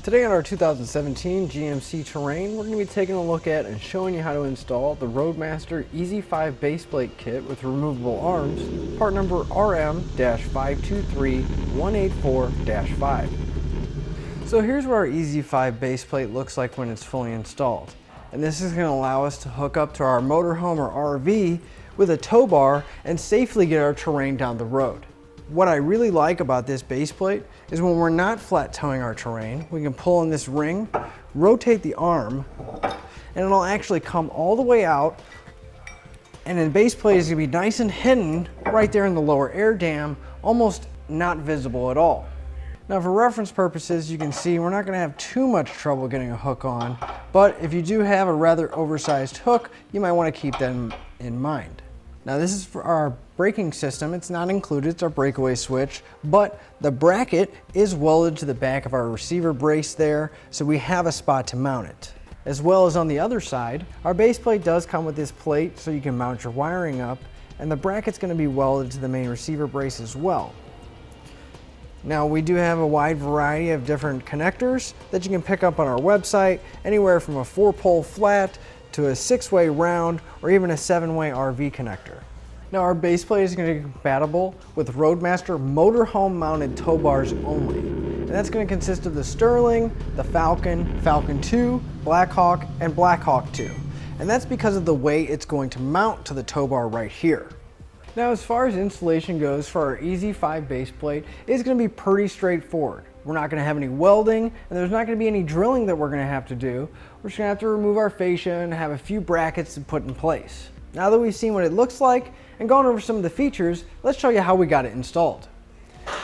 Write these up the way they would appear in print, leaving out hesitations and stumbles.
Today on our 2017 GMC Terrain, we're going to be taking a look at and showing you how to install the Roadmaster Easy 5 base plate kit with removable arms, part number RM-523184-5. So here's what our Easy 5 base plate looks like when it's fully installed. And this is going to allow us to hook up to our motorhome or RV with a tow bar and safely get our terrain down the road. What I really like about this base plate is when we're not flat towing our terrain, we can pull on this ring, rotate the arm, and it'll actually come all the way out, and the base plate is going to be nice and hidden right there in the lower air dam, almost not visible at all. Now for reference purposes, you can see we're not going to have too much trouble getting a hook on, but if you do have a rather oversized hook, you might want to keep that in mind. Now this is for our braking system. It's not included, it's our breakaway switch, but the bracket is welded to the back of our receiver brace there, so we have a spot to mount it. As well as on the other side, our base plate does come with this plate so you can mount your wiring up, and the bracket's going to be welded to the main receiver brace as well. Now we do have a wide variety of different connectors that you can pick up on our website, anywhere from a 4-pole flat to a 6-way round or even a 7-way RV connector. Now our base plate is going to be compatible with Roadmaster motorhome mounted tow bars only. And that's going to consist of the Sterling, the Falcon, Falcon 2, Blackhawk, and Blackhawk 2. And that's because of the way it's going to mount to the tow bar right here. Now as far as installation goes for our Easy 5 base plate, it's going to be pretty straightforward. We're not going to have any welding, and there's not going to be any drilling that we're going to have to do. We're just going to have to remove our fascia and have a few brackets to put in place. Now that we've seen what it looks like and gone over some of the features, let's show you how we got it installed.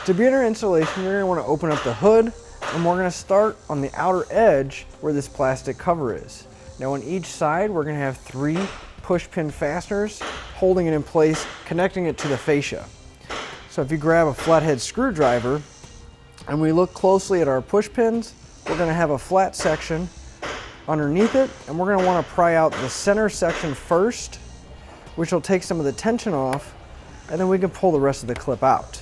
To begin our installation, you're going to want to open up the hood, and we're going to start on the outer edge where this plastic cover is. Now on each side, we're going to have 3 push pin fasteners holding it in place, connecting it to the fascia. So if you grab a flathead screwdriver and we look closely at our push pins, we're going to have a flat section underneath it, and we're going to want to pry out the center section first, which will take some of the tension off, and then we can pull the rest of the clip out.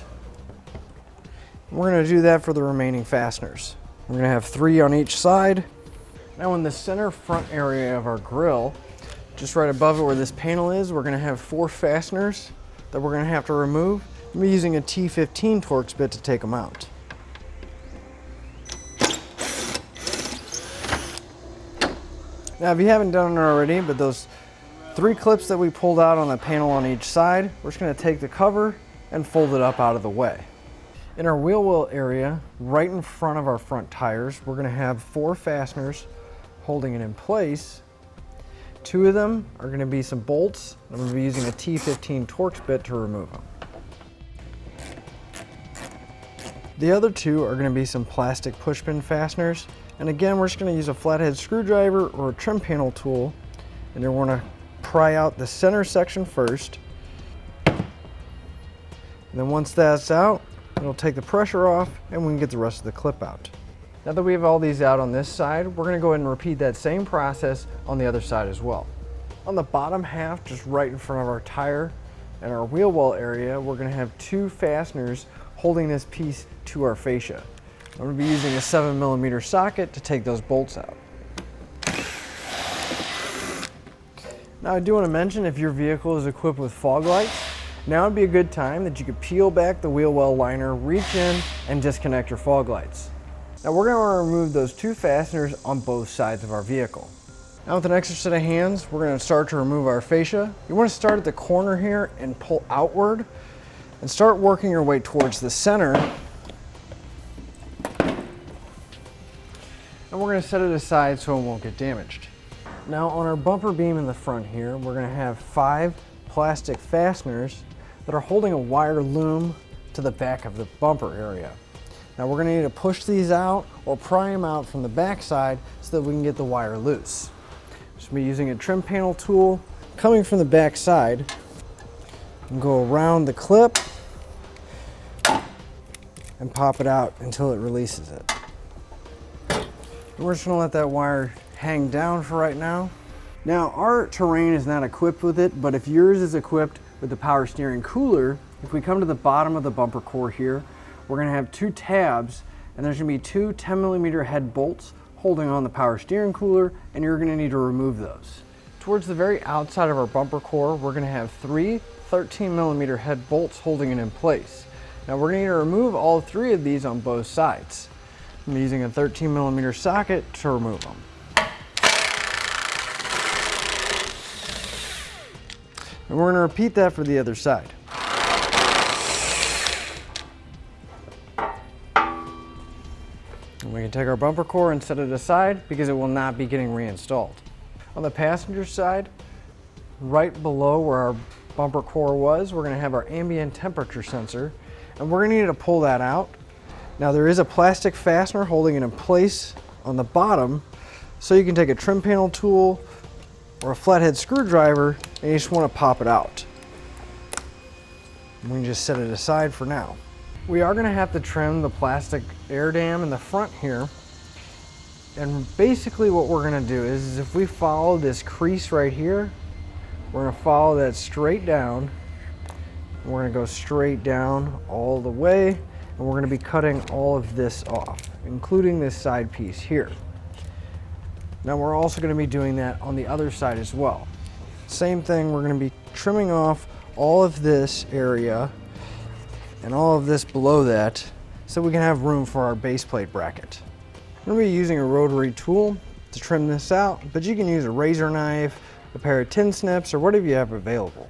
We're going to do that for the remaining fasteners. We're going to have 3 on each side. Now in the center front area of our grill, just right above it where this panel is, we're going to have 4 fasteners that we're going to have to remove. I'm using a T15 Torx bit to take them out. Now if you haven't done it already, but those 3 clips that we pulled out on the panel on each side, we're just going to take the cover and fold it up out of the way. In our wheel well area, right in front of our front tires, we're going to have 4 fasteners holding it in place. 2 of them are going to be some bolts. I'm going to be using a T15 Torx bit to remove them. The other 2 are going to be some plastic push pin fasteners. And again, we're just going to use a flathead screwdriver or a trim panel tool, and you're going to pry out the center section first. And then once that's out, it'll take the pressure off and we can get the rest of the clip out. Now that we have all these out on this side, we're going to go ahead and repeat that same process on the other side as well. On the bottom half, just right in front of our tire and our wheel well area, we're going to have 2 fasteners holding this piece to our fascia. I'm going to be using a 7mm socket to take those bolts out. Now I do want to mention, if your vehicle is equipped with fog lights, now would be a good time that you could peel back the wheel well liner, reach in, and disconnect your fog lights. Now we're going to want to remove those 2 fasteners on both sides of our vehicle. Now with an extra set of hands, we're going to start to remove our fascia. You want to start at the corner here and pull outward and start working your way towards the center. And we're going to set it aside so it won't get damaged. Now on our bumper beam in the front here, we're going to have 5 plastic fasteners that are holding a wire loom to the back of the bumper area. Now we're going to need to push these out or pry them out from the back side so that we can get the wire loose. Just be using a trim panel tool coming from the back side and go around the clip and pop it out until it releases it. We're just going to let that wire hang down for right now. Now our Terrain is not equipped with it, but if yours is equipped with the power steering cooler, if we come to the bottom of the bumper core here, we're going to have 2 tabs and there's gonna be two 10mm head bolts holding on the power steering cooler, and you're gonna need to remove those. Towards the very outside of our bumper core, we're gonna have three 13mm head bolts holding it in place. Now we're gonna need to remove all three of these on both sides. I'm using a 13mm socket to remove them. And we're gonna repeat that for the other side. And we can take our bumper core and set it aside because it will not be getting reinstalled. On the passenger side, right below where our bumper core was, we're gonna have our ambient temperature sensor, and we're gonna need to pull that out. Now there is a plastic fastener holding it in place on the bottom, so you can take a trim panel tool or a flathead screwdriver and you just wanna pop it out. We can just set it aside for now. We are gonna have to trim the plastic air dam in the front here. And basically what we're gonna do is if we follow this crease right here, we're gonna follow that straight down. We're gonna go straight down all the way, and we're gonna be cutting all of this off, including this side piece here. Now we're also gonna be doing that on the other side as well. Same thing, we're gonna be trimming off all of this area and all of this below that so we can have room for our base plate bracket. I'm going to be using a rotary tool to trim this out, but you can use a razor knife, a pair of tin snips, or whatever you have available.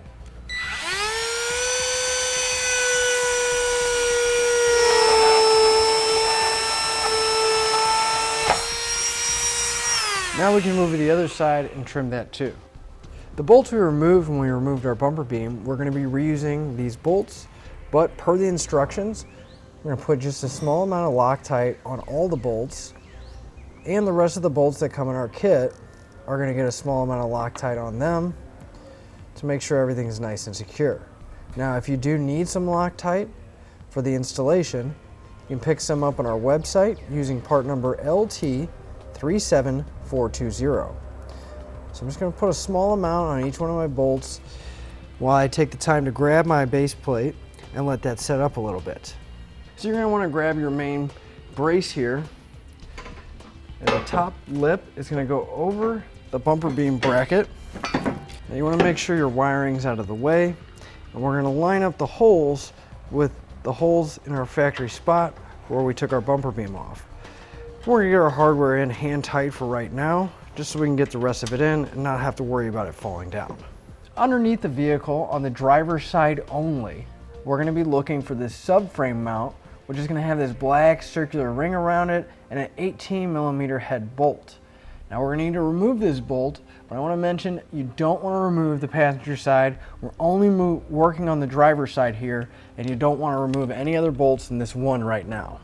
Now we can move to the other side and trim that too. The bolts we removed when we removed our bumper beam, we're going to be reusing these bolts, but per the instructions, we're going to put just a small amount of Loctite on all the bolts, and the rest of the bolts that come in our kit are going to get a small amount of Loctite on them to make sure everything is nice and secure. Now, if you do need some Loctite for the installation, you can pick some up on our website using part number LT37420. So I'm just going to put a small amount on each one of my bolts while I take the time to grab my base plate and let that set up a little bit. So you're going to want to grab your main brace here, and the top lip is going to go over the bumper beam bracket. Now you want to make sure your wiring's out of the way, and we're going to line up the holes with the holes in our factory spot where we took our bumper beam off. We're going to get our hardware in hand tight for right now, just so we can get the rest of it in and not have to worry about it falling down. Underneath the vehicle, on the driver's side only, we're going to be looking for this subframe mount, which is going to have this black circular ring around it and an 18mm head bolt. Now we're going to need to remove this bolt, but I want to mention you don't want to remove the passenger side. We're only working on the driver's side here, and you don't want to remove any other bolts than this one right now.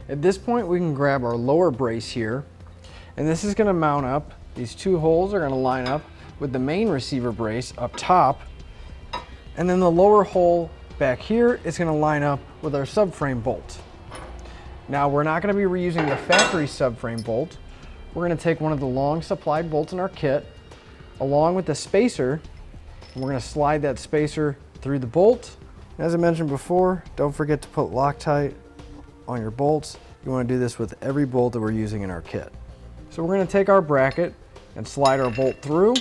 At this point, we can grab our lower brace here, and this is going to mount up. These two holes are going to line up with the main receiver brace up top, and then the lower hole back here is going to line up with our subframe bolt. Now we're not going to be reusing the factory subframe bolt. We're going to take one of the long supplied bolts in our kit along with the spacer, and we're going to slide that spacer through the bolt. As I mentioned before, don't forget to put Loctite on your bolts. You want to do this with every bolt that we're using in our kit. So we're going to take our bracket and slide our bolt through,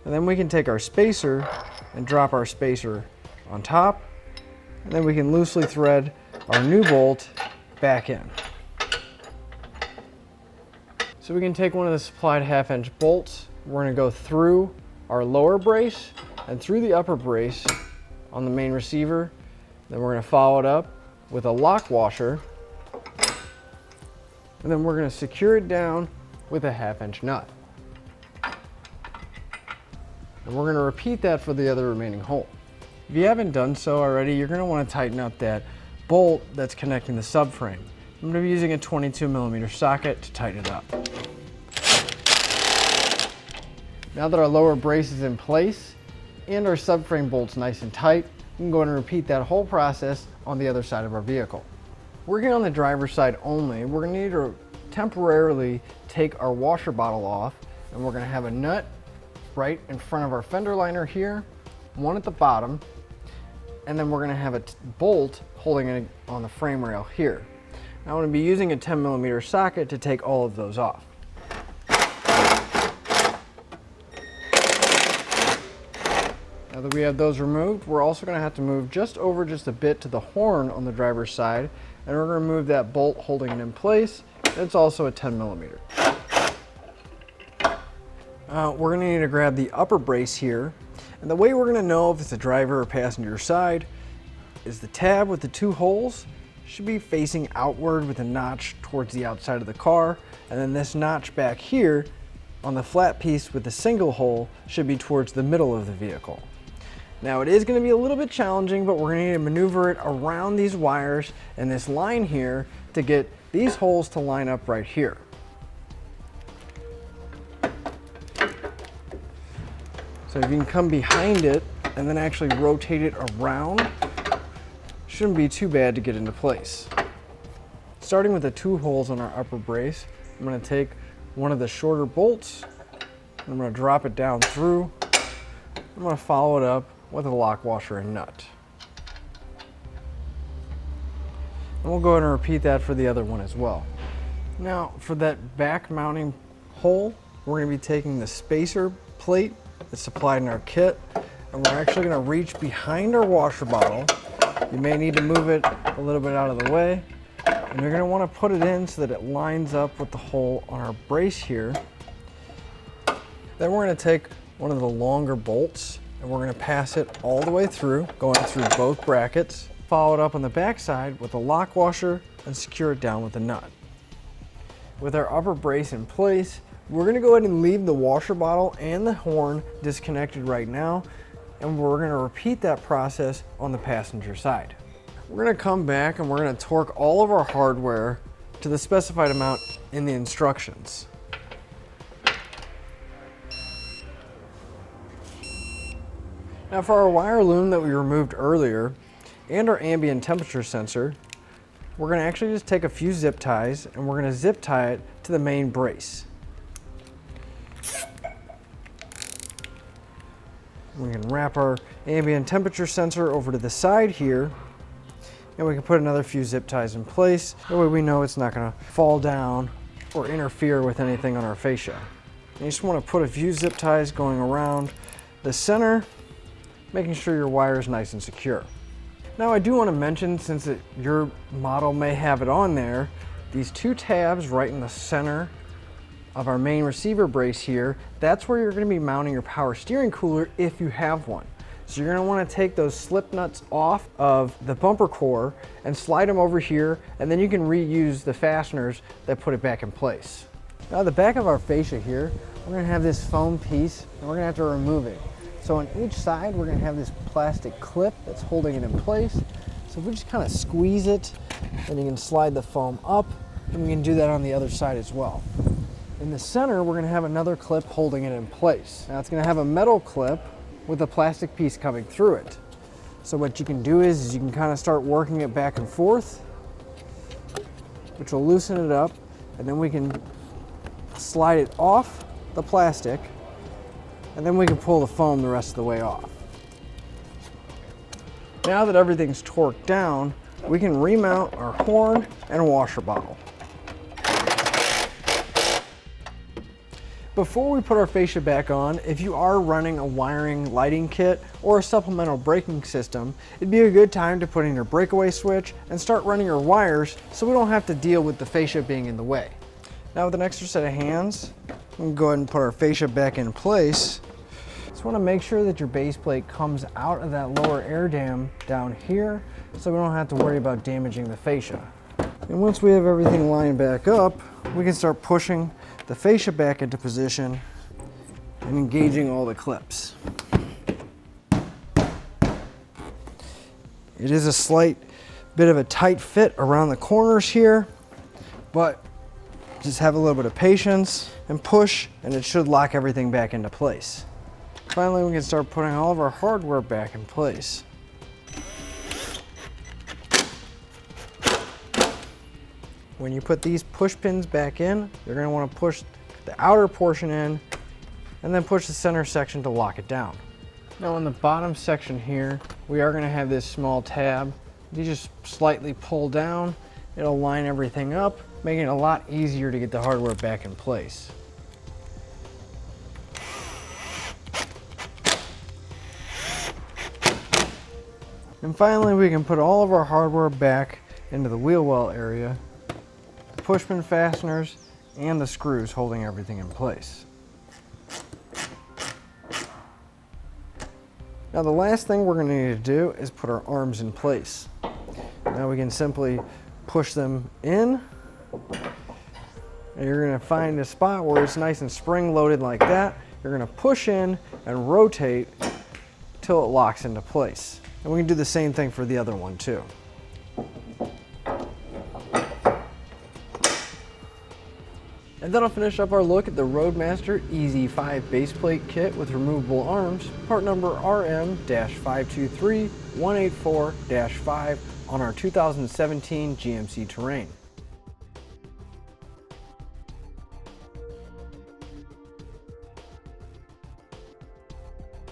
and then we can take our spacer and drop our spacer on top, and then we can loosely thread our new bolt back in. So we can take one of the supplied 1/2" bolts. We're going to go through our lower brace and through the upper brace on the main receiver. Then we're going to follow it up with a lock washer, and then we're going to secure it down with a 1/2" nut. And we're going to repeat that for the other remaining hole. If you haven't done so already, you're going to want to tighten up that bolt that's connecting the subframe. I'm going to be using a 22mm socket to tighten it up. Now that our lower brace is in place and our subframe bolt's nice and tight, we can go and repeat that whole process on the other side of our vehicle. Working on the driver's side only, we're going to need to temporarily take our washer bottle off, and we're going to have a nut right in front of our fender liner here. one at the bottom, and then we're going to have a bolt holding it on the frame rail here. Now I'm going to be using a 10mm socket to take all of those off. Now that we have those removed, we're also going to have to move just a bit to the horn on the driver's side, and we're going to move that bolt holding it in place. It's also a 10mm. We're going to need to grab the upper brace here, and the way we're going to know if it's the driver or passenger side is the tab with the 2 holes should be facing outward with a notch towards the outside of the car, and then this notch back here on the flat piece with the single hole should be towards the middle of the vehicle. Now it is going to be a little bit challenging, but we're going to need to maneuver it around these wires and this line here to get these holes to line up right here. So if you can come behind it and then actually rotate it around, shouldn't be too bad to get into place. Starting with the 2 holes on our upper brace, I'm going to take one of the shorter bolts, and I'm going to drop it down through. I'm going to follow it up with a lock washer and nut. And we'll go ahead and repeat that for the other one as well. Now for that back mounting hole, we're going to be taking the spacer plate that's supplied in our kit, and we're actually going to reach behind our washer bottle. You may need to move it a little bit out of the way, and you're going to want to put it in so that it lines up with the hole on our brace here. Then we're going to take one of the longer bolts and we're going to pass it all the way through, going through both brackets. Follow it up on the back side with a lock washer and secure it down with a nut. With our upper brace in place, we're going to go ahead and leave the washer bottle and the horn disconnected right now, and we're going to repeat that process on the passenger side. We're going to come back and we're going to torque all of our hardware to the specified amount in the instructions. Now for our wire loom that we removed earlier and our ambient temperature sensor, we're going to actually just take a few zip ties and we're going to zip tie it to the main brace. We can wrap our ambient temperature sensor over to the side here, and we can put another few zip ties in place. That way we know it's not going to fall down or interfere with anything on our fascia. And you just want to put a few zip ties going around the center, making sure your wire is nice and secure. Now I do want to mention, since your model may have it on there, these 2 tabs right in the center of our main receiver brace here, that's where you're going to be mounting your power steering cooler if you have one. So you're going to want to take those slip nuts off of the bumper core and slide them over here, and then you can reuse the fasteners that put it back in place. Now the back of our fascia here, we're going to have this foam piece and we're going to have to remove it. So on each side, we're going to have this plastic clip that's holding it in place. So if we just kind of squeeze it, then you can slide the foam up, and we can do that on the other side as well. In the center, we're going to have another clip holding it in place. Now it's going to have a metal clip with a plastic piece coming through it. So what you can do is you can kind of start working it back and forth, which will loosen it up, and then we can slide it off the plastic, and then we can pull the foam the rest of the way off. Now that everything's torqued down, we can remount our horn and washer bottle. Before we put our fascia back on, if you are running a wiring lighting kit or a supplemental braking system, it'd be a good time to put in your breakaway switch and start running your wires so we don't have to deal with the fascia being in the way. Now with an extra set of hands, we can go ahead and put our fascia back in place. Just want to make sure that your base plate comes out of that lower air dam down here so we don't have to worry about damaging the fascia. And once we have everything lined back up, we can start pushing the fascia back into position and engaging all the clips. It is a slight bit of a tight fit around the corners here, but just have a little bit of patience and push, and it should lock everything back into place. Finally, we can start putting all of our hardware back in place. When you put these push pins back in, you're going to want to push the outer portion in and then push the center section to lock it down. Now on the bottom section here, we are going to have this small tab. You just slightly pull down, it'll line everything up, making it a lot easier to get the hardware back in place. And finally, we can put all of our hardware back into the wheel well area, the pushpin fasteners, and the screws holding everything in place. Now the last thing we're going to need to do is put our arms in place. Now we can simply push them in, and you're going to find a spot where it's nice and spring loaded like that. You're going to push in and rotate till it locks into place. And we can do the same thing for the other one too. And that'll finish up our look at the Roadmaster EZ5 baseplate kit with removable arms, part number RM-523184-5 on our 2017 GMC Terrain.